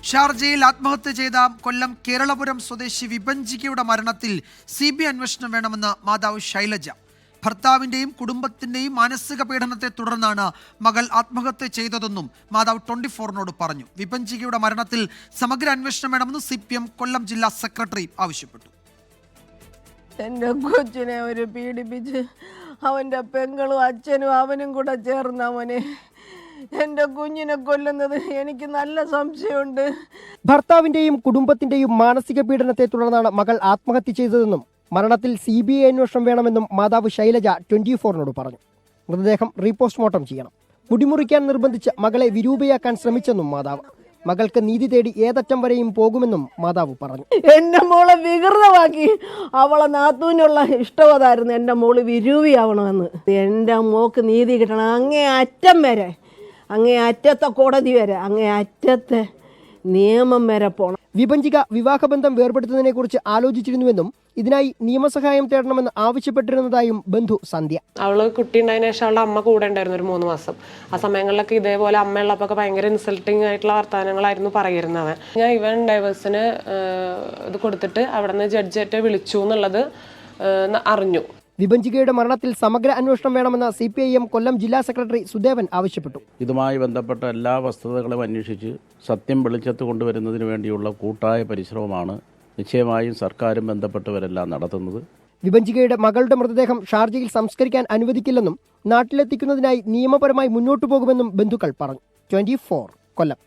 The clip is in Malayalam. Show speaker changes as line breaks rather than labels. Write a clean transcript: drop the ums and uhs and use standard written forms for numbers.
ഷാർജയിൽ ആത്മഹത്യ ചെയ്ത കൊല്ലം കേരളപുരം സ്വദേശി വിപഞ്ചികയുടെ മരണത്തിൽ CBI അന്വേഷണം വേണമെന്ന് മാതാവ് ശൈലജ. ഭർത്താവിന്റെയും കുടുംബത്തിന്റെയും മാനസിക പീഡനത്തെ തുടർന്നാണ് മകൾ ആത്മഹത്യ ചെയ്തതെന്നും മാതാവ് 24നോട് പറഞ്ഞു. വിപഞ്ചികയുടെ മരണത്തിൽ സമഗ്ര അന്വേഷണം വേണമെന്ന് CPM കൊല്ലം ജില്ലാ സെക്രട്ടറി ആവശ്യപ്പെട്ടു.
എൻ്റെ കൊച്ചിനെ ഒരു പീഡിപ്പിച്ച് അവൻ്റെ പെങ്ങളും അച്ഛനും അവനും കൂടെ ചേർന്ന് അവനെ എൻ്റെ കുഞ്ഞിനെ കൊല്ലുന്നത് എനിക്ക് നല്ല സംശയമുണ്ട്.
ഭർത്താവിന്റെയും കുടുംബത്തിന്റെയും മാനസിക പീഡനത്തെ തുടർന്നാണ് മകൾ ആത്മഹത്യ ചെയ്തതെന്നും മരണത്തിൽ CBI അന്വേഷണം വേണമെന്നും മാതാവ് ശൈലജ 24നോട് പറഞ്ഞു. മൃതദേഹം റീപോസ്റ്റ്മോർട്ടം ചെയ്യണം. കുടിമുറിക്കാൻ നിർബന്ധിച്ച് മകളെ വിരൂപയാക്കാൻ ശ്രമിച്ചെന്നും മാതാവ്. മകൾക്ക് നീതി തേടി ഏതറ്റം വരെയും പോകുമെന്നും മാതാവ് പറഞ്ഞു.
എൻ്റെ മോളെ വികൃതമാക്കി അവളെ നാത്തൂനുള്ള ഇഷ്ടവതായിരുന്നു എൻ്റെ മോള് വിരൂപിയാവണമെന്ന്. എൻ്റെ മോക്ക് നീതി കിട്ടണം, അങ്ങേ അറ്റം വരെ, അങ്ങേ അറ്റത്തെ കോടതി വരെ, അങ്ങേ അറ്റത്തെ നിയമം വരെ പോകണം.
വിപഞ്ചിക വിവാഹബന്ധം വേർപെടുത്തുന്നതിനെ കുറിച്ച് ആലോചിച്ചിരുന്നുവെന്നും ഇതിനായി നിയമസഹായം തേടണമെന്ന് ആവശ്യപ്പെട്ടിരുന്നതായും ബന്ധു സന്ധ്യ.
അവള് കുട്ടി ഉണ്ടായതിനു ശേഷം അവളുടെ അമ്മ കൂടെ ഉണ്ടായിരുന്നു ഒരു 3 മാസം. ആ സമയങ്ങളിലൊക്കെ ഇതേപോലെ അമ്മയുള്ളപ്പോൾ ഭയങ്കര ഇൻസൾട്ടിങ് ആയിട്ടുള്ള വർത്തമാനങ്ങളായിരുന്നു പറയുന്നത്. ഞാൻ ഇവൻ ഡൈവേഴ്സിന് ഇത് കൊടുത്തിട്ട് അവിടെ നിന്ന് ജഡ്ജിയെ വിളിച്ചു എന്നുള്ളത് അറിഞ്ഞു.
വിപഞ്ചികയുടെ മരണത്തിൽ സമഗ്ര അന്വേഷണം വേണമെന്ന് CPIM കൊല്ലം ജില്ലാ സെക്രട്ടറി സുദേവൻ ആവശ്യപ്പെട്ടു.
ഇതുമായി ബന്ധപ്പെട്ട എല്ലാ വസ്തുതകളും അന്വേഷിച്ച് സത്യം വെളിച്ചത്ത് കൊണ്ടുവരുന്നതിന് വേണ്ടിയുള്ള കൂട്ടായ പരിശ്രമമാണ് നിശ്ചയമായും സർക്കാരും ബന്ധപ്പെട്ടവരെല്ലാം നടത്തുന്നത്.
വിപഞ്ചികയുടെ മകളുടെ മൃതദേഹം ഷാർജയിൽ സംസ്കരിക്കാൻ അനുവദിക്കില്ലെന്നും നാട്ടിലെത്തിക്കുന്നതിനായി നിയമപരമായി മുന്നോട്ടു പോകുമെന്നും ബന്ധുക്കൾ പറഞ്ഞു. 24 കൊല്ലം.